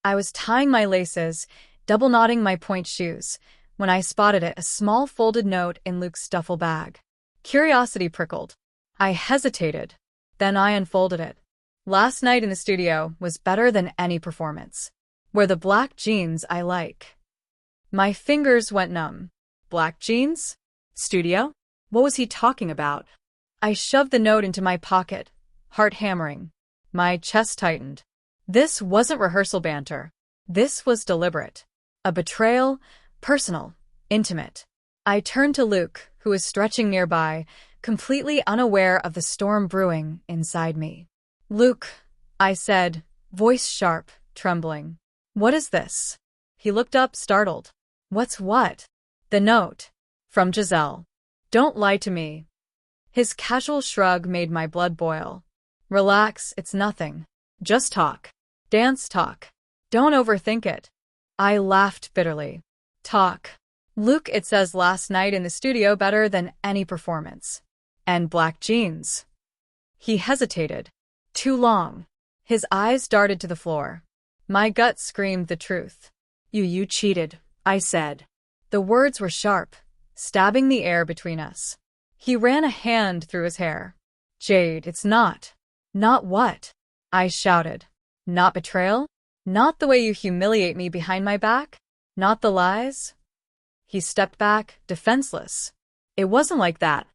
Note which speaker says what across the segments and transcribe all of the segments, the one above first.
Speaker 1: I was tying my laces, double knotting my point shoes, when I spotted a small folded note in Luke's duffel bag. Curiosity prickled. I hesitated. Then I unfolded it. Last night in the studio was better than any performance. Wear the black jeans I like. My fingers went numb. Black jeans? Studio? What was he talking about? I shoved the note into my pocket, heart hammering. My chest tightened. This wasn't rehearsal banter. This was deliberate. A betrayal, personal, intimate. I turned to Luke, who was stretching nearby, completely unaware of the storm brewing inside me. Luke, I said, voice sharp, trembling. What is this? He looked up, startled. What's what? The note. From Giselle. Don't lie to me. His casual shrug made my blood boil. Relax, it's nothing. Just talk. Dance talk. Don't overthink it. I laughed bitterly. Talk. Luke, it says last night in the studio better than any performance. And black jeans. He hesitated. Too long. His eyes darted to the floor. My gut screamed the truth. You cheated, I said. The words were sharp, stabbing the air between us. He ran a hand through his hair. Jade, it's not. Not what? I shouted. Not betrayal? Not the way you humiliate me behind my back? Not the lies? He stepped back, defenseless. It wasn't like that.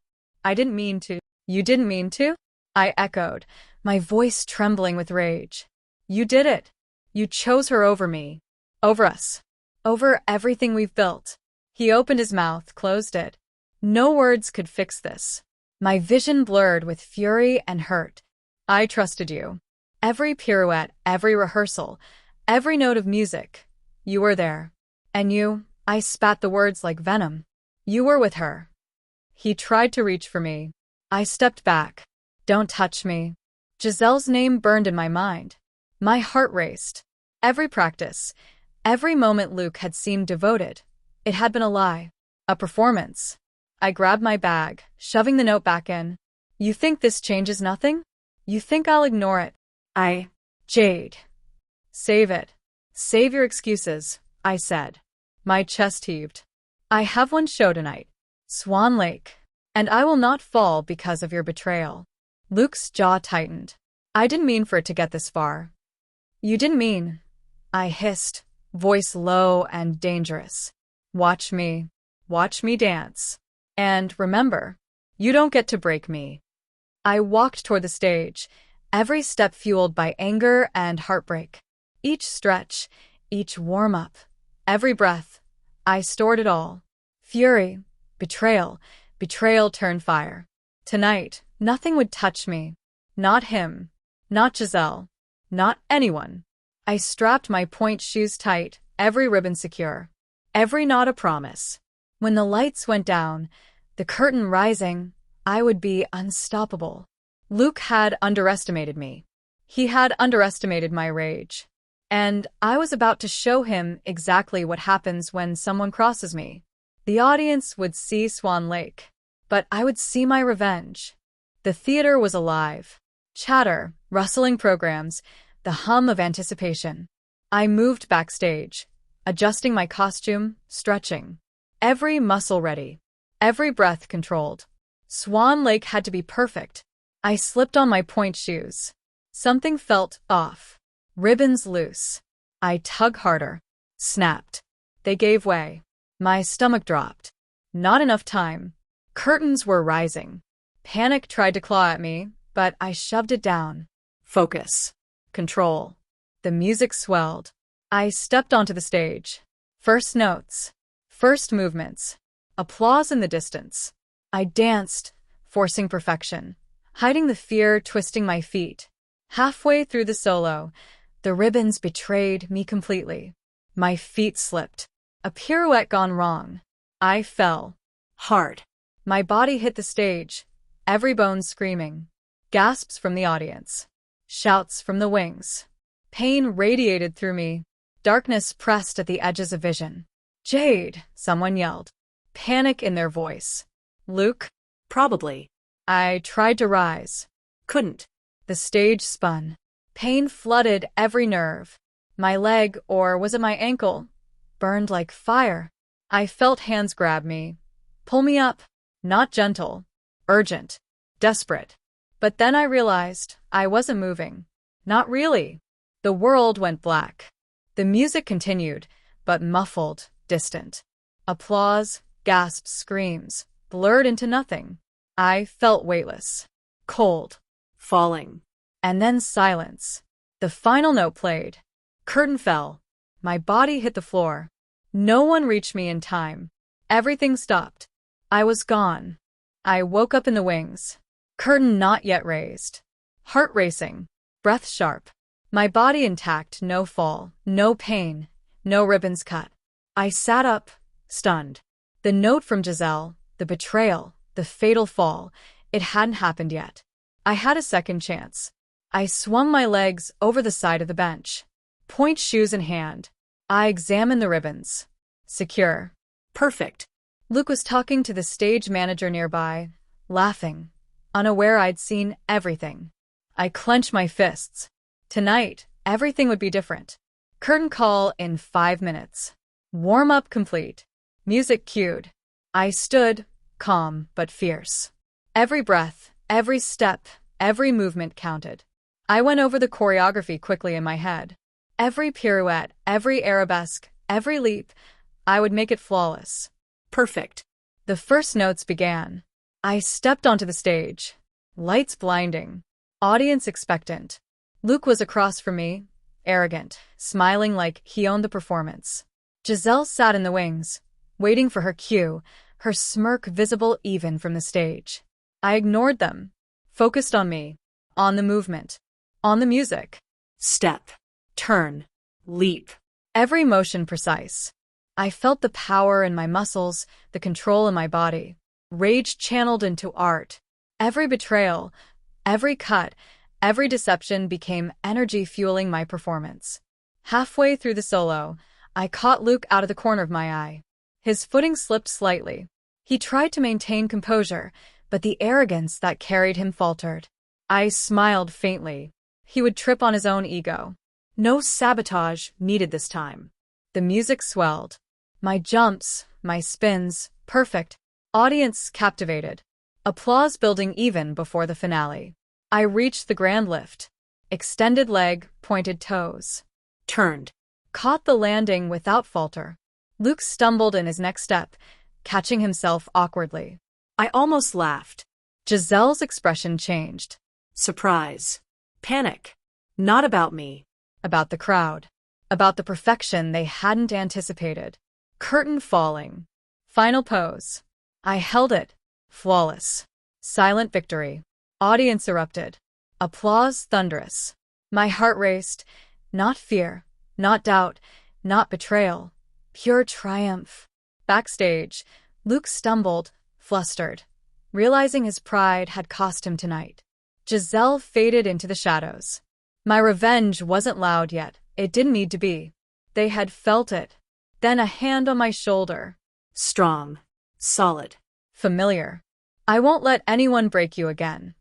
Speaker 1: I didn't mean to. You didn't mean to? I echoed, my voice trembling with rage. You did it. You chose her over me. Over us. Over everything we've built. He opened his mouth, closed it. No words could fix this. My vision blurred with fury and hurt. I trusted you. Every pirouette, every rehearsal, every note of music. You were there. And you, I spat the words like venom. You were with her. He tried to reach for me. I stepped back. Don't touch me. Giselle's name burned in my mind. My heart raced. Every practice, every moment Luke had seemed devoted. It had been a lie. A performance. I grabbed my bag, shoving the note back in. You think this changes nothing? You think I'll ignore it? Jade. Save it. Save your excuses, I said. My chest heaved. I have one show tonight. Swan Lake. And I will not fall because of your betrayal. Luke's jaw tightened. I didn't mean for it to get this far. You didn't mean. I hissed, voice low and dangerous. Watch me. Watch me dance. And remember, you don't get to break me. I walked toward the stage, every step fueled by anger and heartbreak. Each stretch, each warm-up, every breath, I stored it all. Fury, betrayal, betrayal turned fire. Tonight, nothing would touch me. Not him. Not Giselle. Not anyone. I strapped my point shoes tight, every ribbon secure. Every knot a promise. When the lights went down, the curtain rising, I would be unstoppable. Luke had underestimated me. He had underestimated my rage. And I was about to show him exactly what happens when someone crosses me. The audience would see Swan Lake, but I would see my revenge. The theater was alive. Chatter, rustling programs, the hum of anticipation. I moved backstage, adjusting my costume, stretching. Every muscle ready. Every breath controlled. Swan Lake had to be perfect. I slipped on my point shoes. Something felt off. Ribbons loose. I tugged harder. Snapped. They gave way. My stomach dropped. Not enough time. Curtains were rising. Panic tried to claw at me, but I shoved it down. Focus. Control. The music swelled. I stepped onto the stage. First notes. First movements. Applause in the distance. I danced, forcing perfection, hiding the fear twisting my feet. Halfway through the solo, the ribbons betrayed me completely. My feet slipped. A pirouette gone wrong. I fell. Hard. My body hit the stage, every bone screaming. Gasps from the audience. Shouts from the wings. Pain radiated through me. Darkness pressed at the edges of vision. Jade, someone yelled. Panic in their voice. Luke? Probably. I tried to rise. Couldn't. The stage spun. Pain flooded every nerve. My leg, or was it my ankle, burned like fire. I felt hands grab me, pull me up, not gentle, urgent, desperate. But then I realized I wasn't moving. Not really. The world went black. The music continued, but muffled, distant. Applause, gasps, screams, blurred into nothing. I felt weightless, cold, falling. And then silence. The final note played. Curtain fell. My body hit the floor. No one reached me in time. Everything stopped. I was gone. I woke up in the wings. Curtain not yet raised. Heart racing. Breath sharp. My body intact, no fall, no pain, no ribbons cut. I sat up, stunned. The note from Giselle, the betrayal, the fatal fall, it hadn't happened yet. I had a second chance. I swung my legs over the side of the bench. Point shoes in hand. I examined the ribbons. Secure. Perfect. Luke was talking to the stage manager nearby, laughing, unaware I'd seen everything. I clenched my fists. Tonight, everything would be different. Curtain call in 5 minutes. Warm-up complete. Music cued. I stood, calm but fierce. Every breath, every step, every movement counted. I went over the choreography quickly in my head. Every pirouette, every arabesque, every leap, I would make it flawless. Perfect. The first notes began. I stepped onto the stage. Lights blinding. Audience expectant. Luke was across from me, arrogant, smiling like he owned the performance. Giselle sat in the wings, waiting for her cue, her smirk visible even from the stage. I ignored them, focused on me, on the movement, on the music. Step, turn, leap. Every motion precise. I felt the power in my muscles, the control in my body. Rage channeled into art. Every betrayal, every cut, every deception became energy fueling my performance. Halfway through the solo, I caught Luke out of the corner of my eye. His footing slipped slightly. He tried to maintain composure, but the arrogance that carried him faltered. I smiled faintly. He would trip on his own ego. No sabotage needed this time. The music swelled. My jumps, my spins, perfect. Audience captivated. Applause building even before the finale. I reached the grand lift. Extended leg, pointed toes. Turned. Caught the landing without falter. Luke stumbled in his next step, catching himself awkwardly. I almost laughed. Giselle's expression changed. Surprise. Panic. Not about me. About the crowd. About the perfection they hadn't anticipated. Curtain falling. Final pose. I held it. Flawless. Silent victory. Audience erupted. Applause thunderous. My heart raced. Not fear. Not doubt. Not betrayal. Pure triumph. Backstage, Luke stumbled, flustered, realizing his pride had cost him tonight. Giselle faded into the shadows. My revenge wasn't loud yet. It didn't need to be. They had felt it. Then a hand on my shoulder. Strong. Solid. Familiar. I won't let anyone break you again,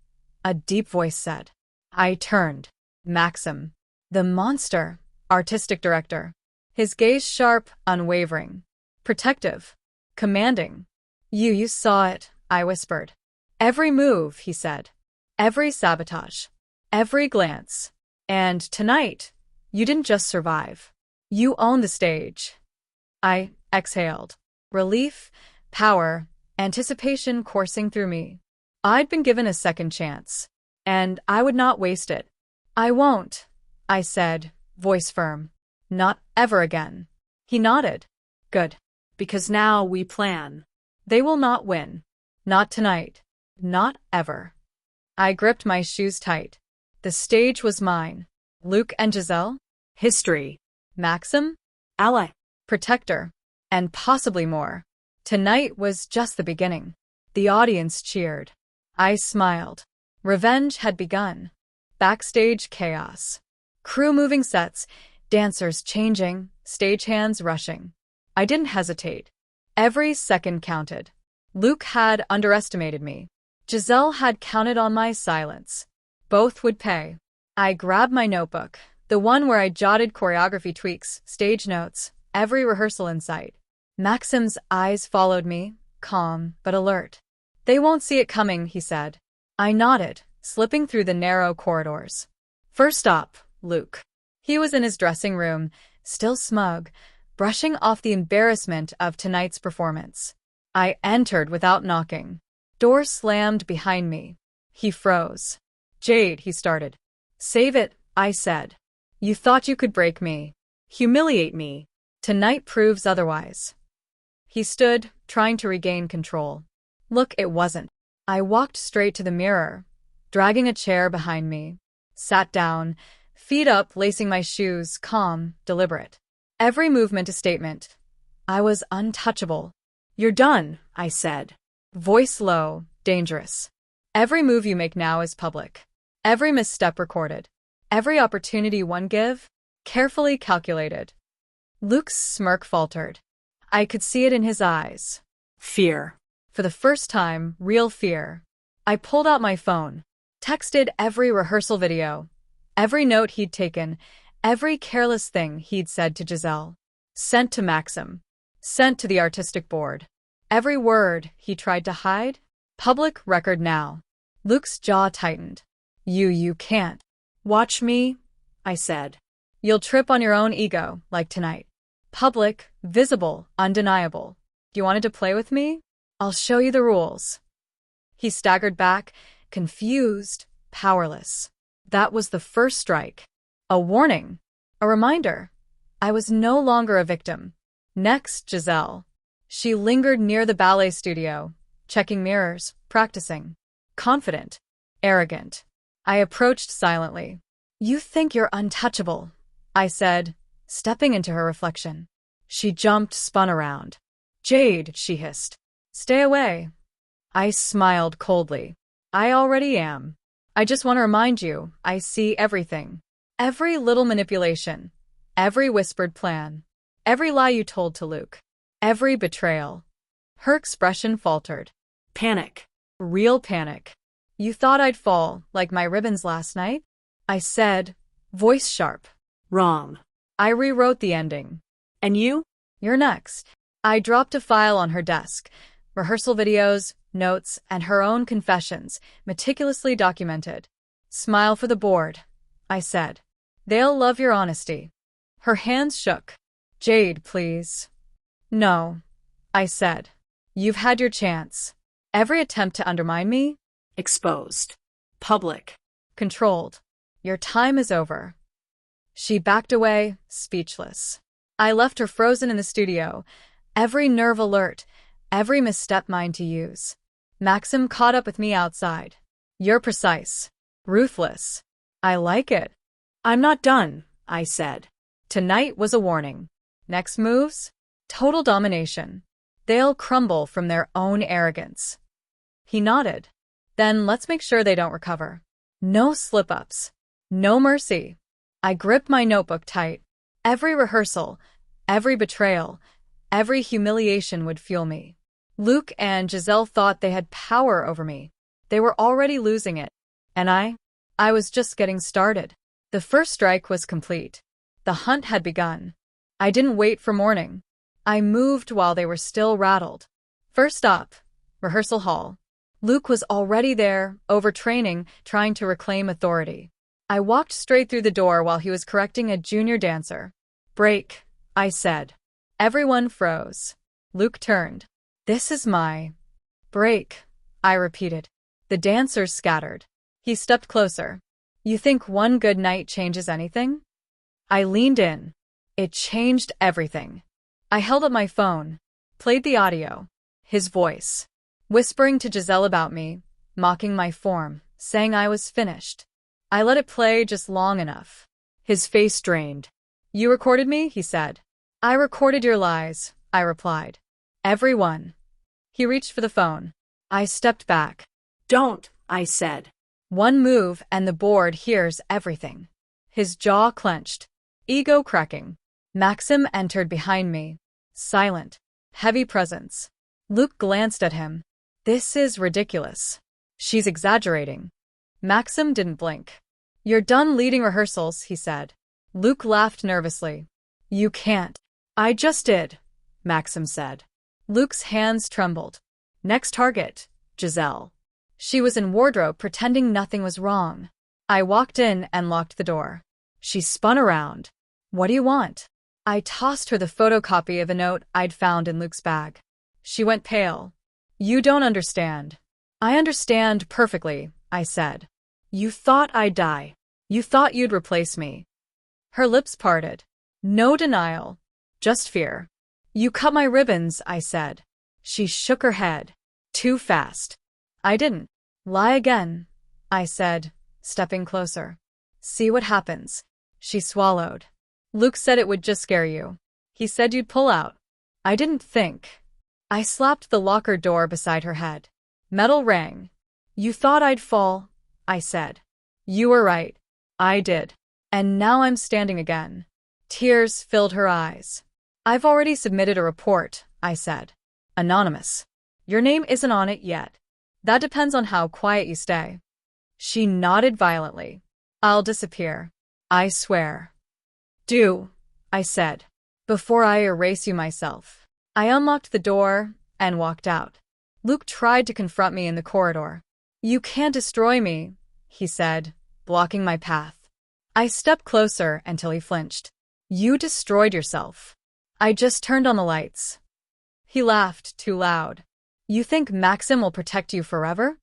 Speaker 1: a deep voice said. I turned. Maxim. The monster. Artistic director. His gaze sharp, unwavering. Protective. Commanding. You saw it, I whispered. Every move, he said. Every sabotage. Every glance. And tonight, you didn't just survive. You own the stage. I exhaled. Relief, power, anticipation coursing through me. I'd been given a second chance, and I would not waste it. I won't, I said, voice firm. Not ever again. He nodded. Good. Because now we plan. They will not win. Not tonight. Not ever. I gripped my shoes tight. The stage was mine. Luke and Giselle? History. Maxim? Ally. Protector. And possibly more. Tonight was just the beginning. The audience cheered. I smiled. Revenge had begun. Backstage chaos. Crew moving sets, dancers changing, stagehands rushing. I didn't hesitate. Every second counted. Luke had underestimated me. Giselle had counted on my silence. Both would pay. I grabbed my notebook, The one where I jotted choreography tweaks, stage notes, every rehearsal in sight. Maxim's eyes followed me, calm but alert. They won't see it coming, he said. I nodded, slipping through the narrow corridors. First stop, Luke. He was in his dressing room, still smug, brushing off the embarrassment of tonight's performance. I entered without knocking. Door slammed behind me. He froze. Jade, he started. Save it, I said. You thought you could break me. Humiliate me. Tonight proves otherwise. He stood, trying to regain control. Look, it wasn't. I walked straight to the mirror, dragging a chair behind me. Sat down, feet up, lacing my shoes, calm, deliberate. Every movement a statement. I was untouchable. You're done, I said. Voice low, dangerous. Every move you make now is public. Every misstep recorded. Every opportunity one give, carefully calculated. Luke's smirk faltered. I could see it in his eyes. Fear. For the first time, real fear. I pulled out my phone, texted every rehearsal video, every note he'd taken, every careless thing he'd said to Giselle. Sent to Maxim. Sent to the artistic board. Every word he tried to hide. Public record now. Luke's jaw tightened. You can't. Watch me, I said. You'll trip on your own ego, like tonight. Public, visible, undeniable. You wanted to play with me? I'll show you the rules. He staggered back, confused, powerless. That was the first strike. A warning. A reminder. I was no longer a victim. Next, Giselle. She lingered near the ballet studio, checking mirrors, practicing. Confident. Arrogant. I approached silently. You think you're untouchable, I said, stepping into her reflection. She jumped, spun around. Jade, she hissed. Stay away. I smiled coldly. I already am. I just want to remind you, I see everything. Every little manipulation. Every whispered plan. Every lie you told to Luke. Every betrayal. Her expression faltered. Panic. Real panic. You thought I'd fall, like my ribbons last night? I said, voice sharp. Wrong. I rewrote the ending. And you? You're next. I dropped a file on her desk. Rehearsal videos, notes, and her own confessions, meticulously documented. Smile for the board, I said. They'll love your honesty. Her hands shook. Jade, please. No, I said. You've had your chance. Every attempt to undermine me? Exposed. Public. Controlled. Your time is over. She backed away, speechless. I left her frozen in the studio, every nerve alert, every misstep mine to use. Maxim caught up with me outside. You're precise. Ruthless. I like it. I'm not done, I said. Tonight was a warning. Next moves? Total domination. They'll crumble from their own arrogance. He nodded. Then let's make sure they don't recover. No slip-ups. No mercy. I gripped my notebook tight. Every rehearsal, every betrayal, every humiliation would fuel me. Luke and Giselle thought they had power over me. They were already losing it. And I was just getting started. The first strike was complete. The hunt had begun. I didn't wait for morning. I moved while they were still rattled. First stop, rehearsal hall. Luke was already there, overtraining, trying to reclaim authority. I walked straight through the door while he was correcting a junior dancer. Break, I said. Everyone froze. Luke turned. This is my break, I repeated. The dancers scattered. He stepped closer. You think one good night changes anything? I leaned in. It changed everything. I held up my phone, played the audio. His voice, whispering to Giselle about me, mocking my form, saying I was finished. I let it play just long enough. His face drained. You recorded me, he said. I recorded your lies, I replied. Every one. He reached for the phone. I stepped back. Don't, I said. One move and the board hears everything. His jaw clenched. Ego cracking. Maxim entered behind me. Silent. Heavy presence. Luke glanced at him. This is ridiculous. She's exaggerating. Maxim didn't blink. You're done leading rehearsals, he said. Luke laughed nervously. You can't. I just did, Maxim said. Luke's hands trembled. Next target, Giselle. She was in wardrobe pretending nothing was wrong. I walked in and locked the door. She spun around. What do you want? I tossed her the photocopy of a note I'd found in Luke's bag. She went pale. You don't understand. I understand perfectly, I said. You thought I'd die. You thought you'd replace me. Her lips parted. No denial. Just fear. You cut my ribbons, I said. She shook her head. Too fast. I didn't. Lie again, I said, stepping closer. See what happens. She swallowed. Luke said it would just scare you. He said you'd pull out. I didn't think. I slapped the locker door beside her head. Metal rang. You thought I'd fall, I said. You were right. I did. And now I'm standing again. Tears filled her eyes. I've already submitted a report, I said. Anonymous. Your name isn't on it yet. That depends on how quiet you stay. She nodded violently. I'll disappear. I swear. Do, I said, before I erase you myself. I unlocked the door and walked out. Luke tried to confront me in the corridor. You can't destroy me, he said, blocking my path. I stepped closer until he flinched. You destroyed yourself. I just turned on the lights. He laughed too loud. You think Maxim will protect you forever?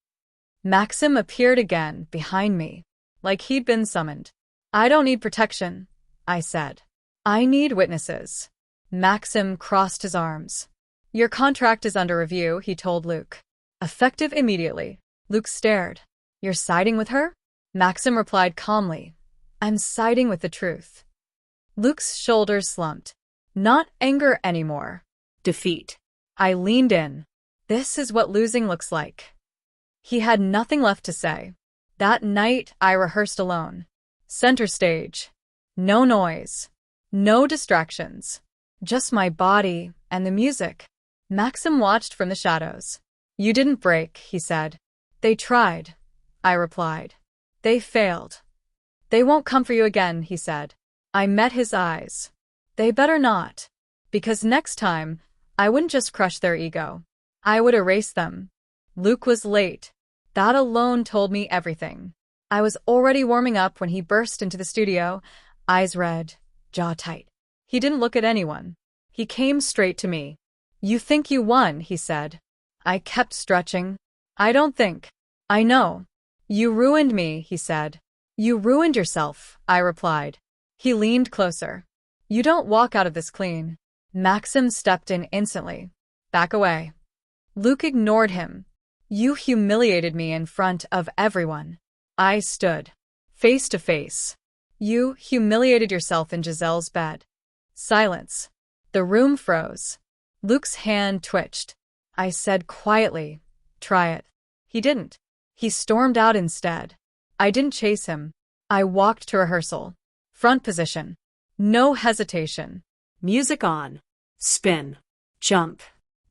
Speaker 1: Maxim appeared again behind me, like he'd been summoned. I don't need protection, I said. I need witnesses. Maxim crossed his arms. Your contract is under review, he told Luke. Effective immediately. Luke stared. You're siding with her? Maxim replied calmly. I'm siding with the truth. Luke's shoulders slumped. Not anger anymore. Defeat. I leaned in. This is what losing looks like. He had nothing left to say. That night, I rehearsed alone. Center stage. No noise. No distractions. Just my body and the music. Maxim watched from the shadows. You didn't break, he said. They tried, I replied. They failed. They won't come for you again, he said. I met his eyes. They better not. Because next time, I wouldn't just crush their ego. I would erase them. Luke was late. That alone told me everything. I was already warming up when he burst into the studio, eyes red, jaw tight. He didn't look at anyone. He came straight to me. You think you won, he said. I kept stretching. I don't think. I know. You ruined me, he said. You ruined yourself, I replied. He leaned closer. You don't walk out of this clean. Maxim stepped in instantly. Back away. Luke ignored him. You humiliated me in front of everyone. I stood, face to face. You humiliated yourself in Giselle's bed. Silence. The room froze. Luke's hand twitched. I said quietly, try it. He didn't. He stormed out instead. I didn't chase him. I walked to rehearsal. Front position. No hesitation. Music on. Spin. Jump.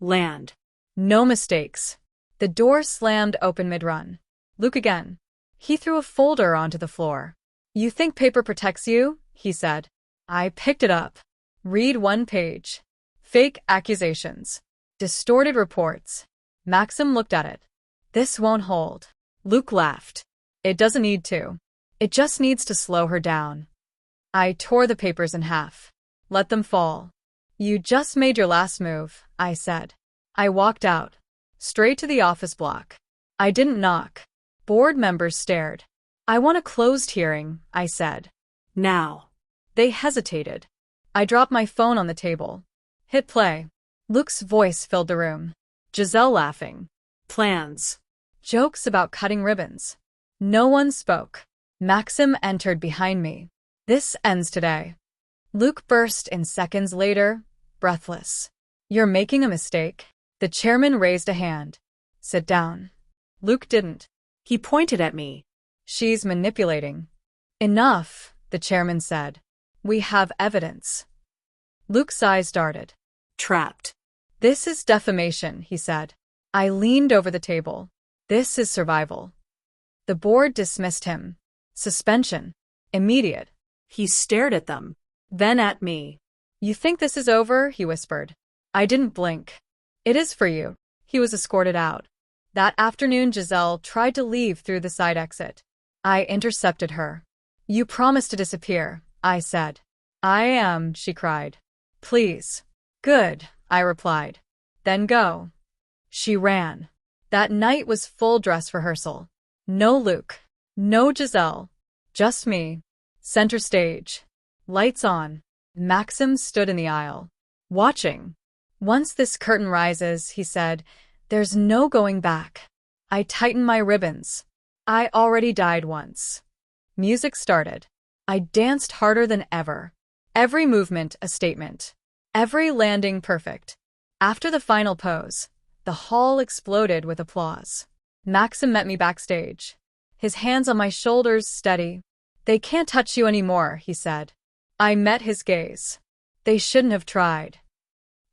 Speaker 1: Land. No mistakes. The door slammed open mid-run. Luke again. He threw a folder onto the floor. You think paper protects you? He said. I picked it up. Read one page. Fake accusations. Distorted reports. Maxim looked at it. This won't hold. Luke laughed. It doesn't need to. It just needs to slow her down. I tore the papers in half. Let them fall. You just made your last move, I said. I walked out. Straight to the office block. I didn't knock. Board members stared. I want a closed hearing, I said. Now. They hesitated. I dropped my phone on the table. Hit play. Luke's voice filled the room. Giselle laughing. Plans. Jokes about cutting ribbons. No one spoke. Maxim entered behind me. This ends today. Luke burst in seconds later, breathless. You're making a mistake. The chairman raised a hand. Sit down. Luke didn't. He pointed at me. She's manipulating. Enough, the chairman said. We have evidence. Luke's eyes darted. Trapped. This is defamation, he said. I leaned over the table. This is survival. The board dismissed him. Suspension. Immediate.
Speaker 2: He stared at them, then at me.
Speaker 1: You think this is over? He whispered. I didn't blink. It is for you. He was escorted out. That afternoon, Giselle tried to leave through the side exit. I intercepted her. You promised to disappear, I said. I am, she cried. Please. Good, I replied. Then go. She ran. That night was full dress rehearsal. No Luke. No Giselle. Just me. Center stage. Lights on. Maxim stood in the aisle, watching. Once this curtain rises, he said, there's no going back. I tightened my ribbons. I already died once. Music started. I danced harder than ever. Every movement a statement. Every landing perfect. After the final pose, the hall exploded with applause. Maxim met me backstage. His hands on my shoulders steady. They can't touch you anymore, he said. I met his gaze. They shouldn't have tried.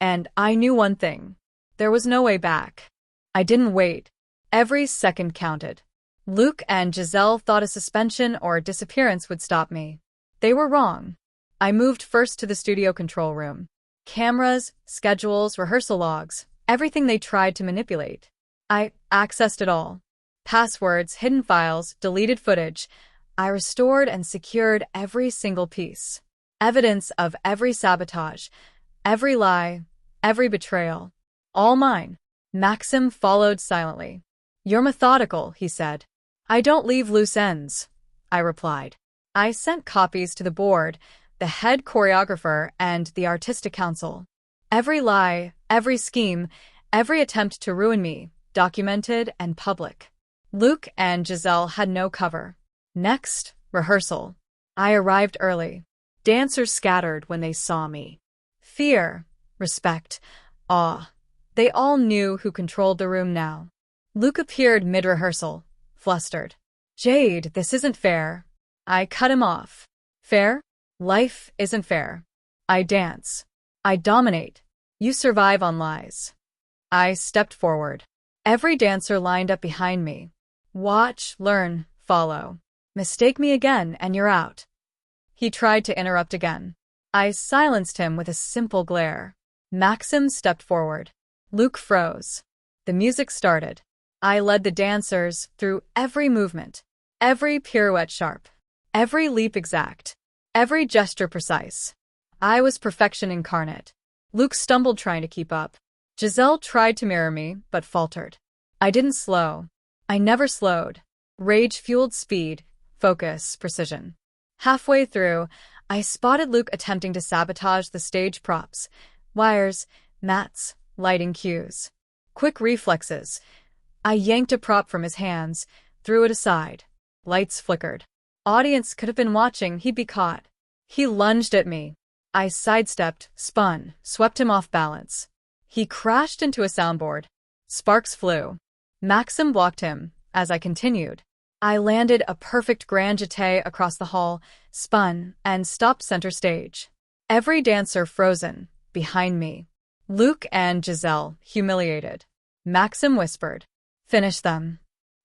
Speaker 1: And I knew one thing. There was no way back. I didn't wait. Every second counted. Luke and Giselle thought a suspension or a disappearance would stop me. They were wrong. I moved first to the studio control room. Cameras, schedules, rehearsal logs, everything they tried to manipulate. I accessed it all. Passwords, hidden files, deleted footage. I restored and secured every single piece. Evidence of every sabotage, every lie, every betrayal. All mine. Maxim followed silently. You're methodical, he said. I don't leave loose ends, I replied. I sent copies to the board, the head choreographer, and the artistic council. Every lie, every scheme, every attempt to ruin me, documented and public. Luke and Giselle had no cover. Next, rehearsal. I arrived early. Dancers scattered when they saw me. Fear, respect, awe. They all knew who controlled the room now. Luke appeared mid-rehearsal, flustered. Jade, this isn't fair. I cut him off. Fair? Life isn't fair. I dance. I dominate. You survive on lies. I stepped forward. Every dancer lined up behind me. Watch, learn, follow. Mistake me again and you're out. He tried to interrupt again. I silenced him with a simple glare. Maxim stepped forward. Luke froze. The music started. I led the dancers through every movement, every pirouette sharp, every leap exact, every gesture precise. I was perfection incarnate. Luke stumbled trying to keep up. Giselle tried to mirror me, but faltered. I didn't slow. I never slowed. Rage fueled speed, focus, precision. Halfway through, I spotted Luke attempting to sabotage the stage props, wires, mats, lighting cues. Quick reflexes. I yanked a prop from his hands, threw it aside. Lights flickered. Audience could have been watching, he'd be caught. He lunged at me. I sidestepped, spun, swept him off balance. He crashed into a soundboard. Sparks flew. Maxim blocked him, as I continued. I landed a perfect grand jeté across the hall, spun, and stopped center stage. Every dancer frozen, behind me. Luke and Giselle, humiliated. Maxim whispered, "Finish them."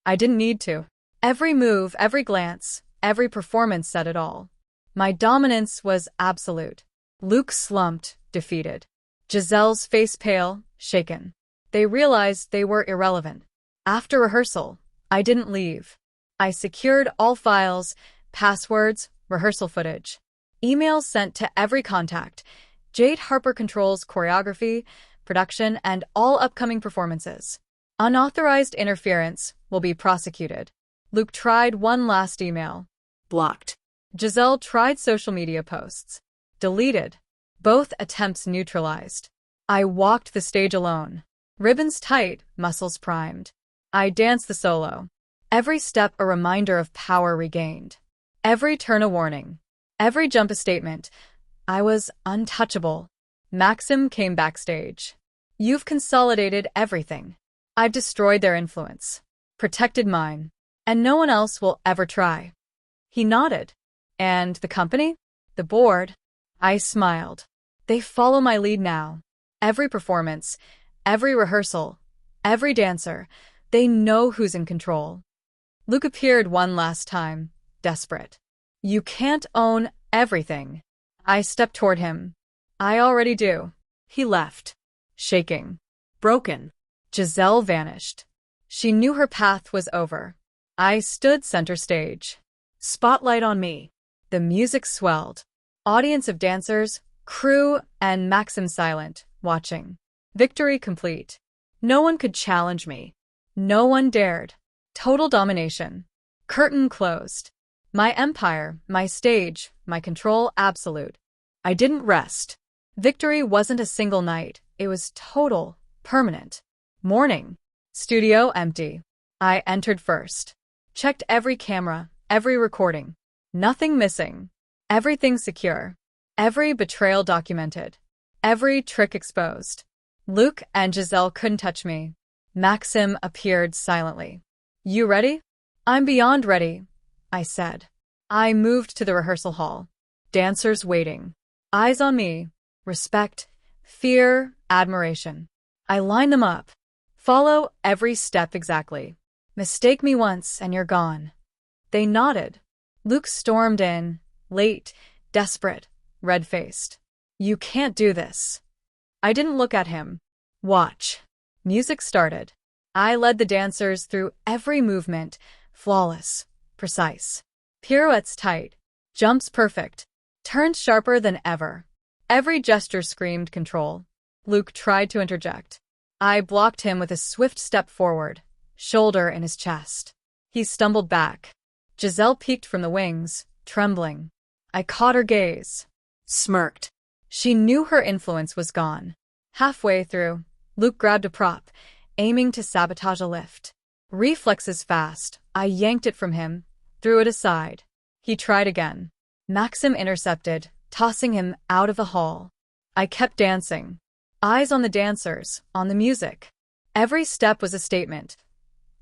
Speaker 1: I didn't need to. Every move, every glance, every performance said it all. My dominance was absolute. Luke slumped, defeated. Giselle's face pale, shaken. They realized they were irrelevant. After rehearsal, I didn't leave. I secured all files, passwords, rehearsal footage. Emails sent to every contact. Jade Harper controls choreography, production, and all upcoming performances. Unauthorized interference will be prosecuted. Luke tried one last email.
Speaker 2: Blocked.
Speaker 1: Giselle tried social media posts. Deleted. Both attempts neutralized. I walked the stage alone. Ribbons tight, muscles primed. I danced the solo. Every step a reminder of power regained. Every turn a warning. Every jump a statement. I was untouchable. Maxim came backstage. You've consolidated everything. I've destroyed their influence. Protected mine. And no one else will ever try. He nodded. And the company? The board? I smiled. They follow my lead now. Every performance, every rehearsal, every dancer, they know who's in control. Luke appeared one last time, desperate. You can't own Everything. I stepped toward him. I already do.
Speaker 2: He left.
Speaker 1: Shaking.
Speaker 2: Broken.
Speaker 1: Giselle vanished. She knew her path was over. I stood center stage.
Speaker 2: Spotlight on me.
Speaker 1: The music swelled. Audience of dancers, crew, and Maxim silent, watching. Victory complete. No one could challenge me. No one dared. Total domination. Curtain closed. My empire, my stage, my control absolute. I didn't rest. Victory wasn't a single night. It was total, permanent. Morning. Studio empty. I entered first. Checked every camera, every recording. Nothing missing. Everything secure. Every betrayal documented. Every trick exposed. Luke and Giselle couldn't touch me. Maxim appeared silently. You ready? I'm beyond ready, I said. I moved to the rehearsal hall. Dancers waiting. Eyes on me. Respect, fear, admiration. I line them up. Follow every step exactly. Mistake me once and you're gone. They nodded. Luke stormed in, late, desperate, red-faced. You can't do this. I didn't look at him. Watch. Music started. I led the dancers through every movement, flawless, precise. Pirouettes tight, jumps perfect, turns sharper than ever. Every gesture screamed control. Luke tried to interject. I blocked him with a swift step forward, shoulder in his chest. He stumbled back. Giselle peeked from the wings, trembling. I caught her gaze.
Speaker 2: Smirked.
Speaker 1: She knew her influence was gone. Halfway through, Luke grabbed a prop, aiming to sabotage a lift. Reflexes fast, I yanked it from him, threw it aside. He tried again. Maxim intercepted, tossing him out of the hall. I kept dancing. Eyes on the dancers, on the music. Every step was a statement.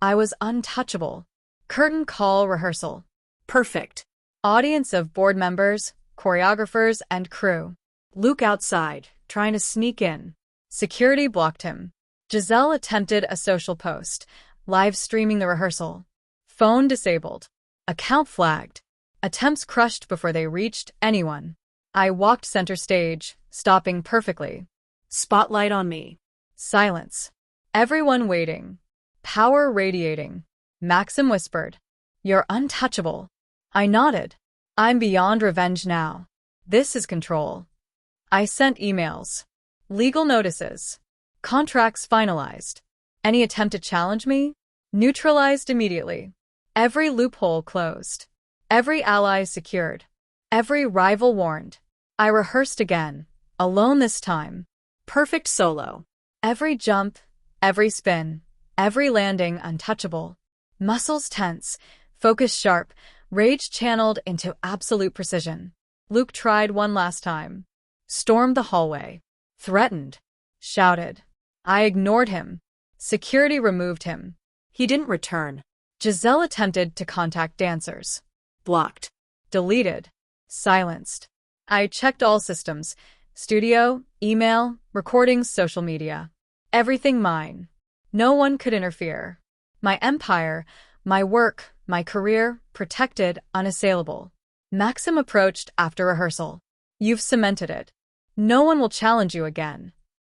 Speaker 1: I was untouchable. Curtain call rehearsal.
Speaker 2: Perfect.
Speaker 1: Audience of board members, choreographers, and crew.
Speaker 2: Luke outside, trying to sneak in.
Speaker 1: Security blocked him. Giselle attempted a social post, live streaming the rehearsal. Phone disabled. Account flagged. Attempts crushed before they reached anyone. I walked center stage, stopping perfectly.
Speaker 2: Spotlight on me.
Speaker 1: Silence. Everyone waiting. Power radiating. Maxim whispered. You're untouchable. I nodded. I'm beyond revenge now. This is control. I sent emails. Legal notices. Contracts finalized. Any attempt to challenge me? Neutralized immediately. Every loophole closed. Every ally secured. Every rival warned. I rehearsed again, alone this time.
Speaker 2: Perfect solo.
Speaker 1: Every jump, every spin, every landing untouchable. Muscles tense, focus sharp, rage channeled into absolute precision. Luke tried one last time. Stormed the hallway. Threatened. Shouted. I ignored him. Security removed him.
Speaker 2: He didn't return.
Speaker 1: Giselle attempted to contact dancers.
Speaker 2: Blocked.
Speaker 1: Deleted. Silenced. I checked all systems. Studio, email, recordings, social media. Everything mine. No one could interfere. My empire, my work, my career, protected, unassailable. Maxim approached after rehearsal. You've cemented it. No one will challenge you again.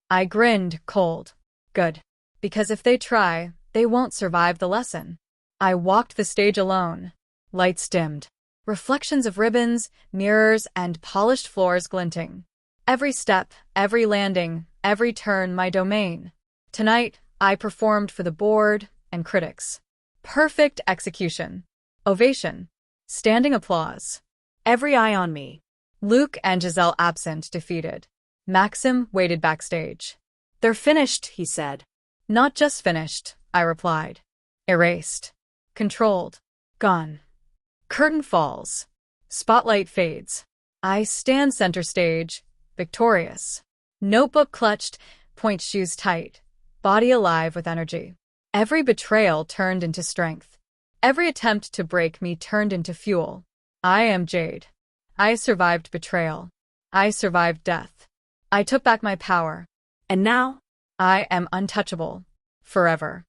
Speaker 1: I grinned, cold. Good. Because if they try, they won't survive the lesson. I walked the stage alone. Lights dimmed. Reflections of ribbons, mirrors, and polished floors glinting. Every step, every landing, every turn my domain. Tonight, I performed for the board and critics. Perfect execution. Ovation. Standing applause.
Speaker 2: Every eye on me.
Speaker 1: Luke and Giselle absent, defeated. Maxim waited backstage.
Speaker 2: They're finished, he said.
Speaker 1: Not just finished, I replied. Erased. Controlled. Gone. Curtain falls. Spotlight fades. I stand center stage, victorious. Notebook clutched, point shoes tight, body alive with energy. Every betrayal turned into strength. Every attempt to break me turned into fuel. I am Jade. I survived betrayal. I survived death. I took back my power.
Speaker 2: And now?
Speaker 1: I am untouchable. Forever.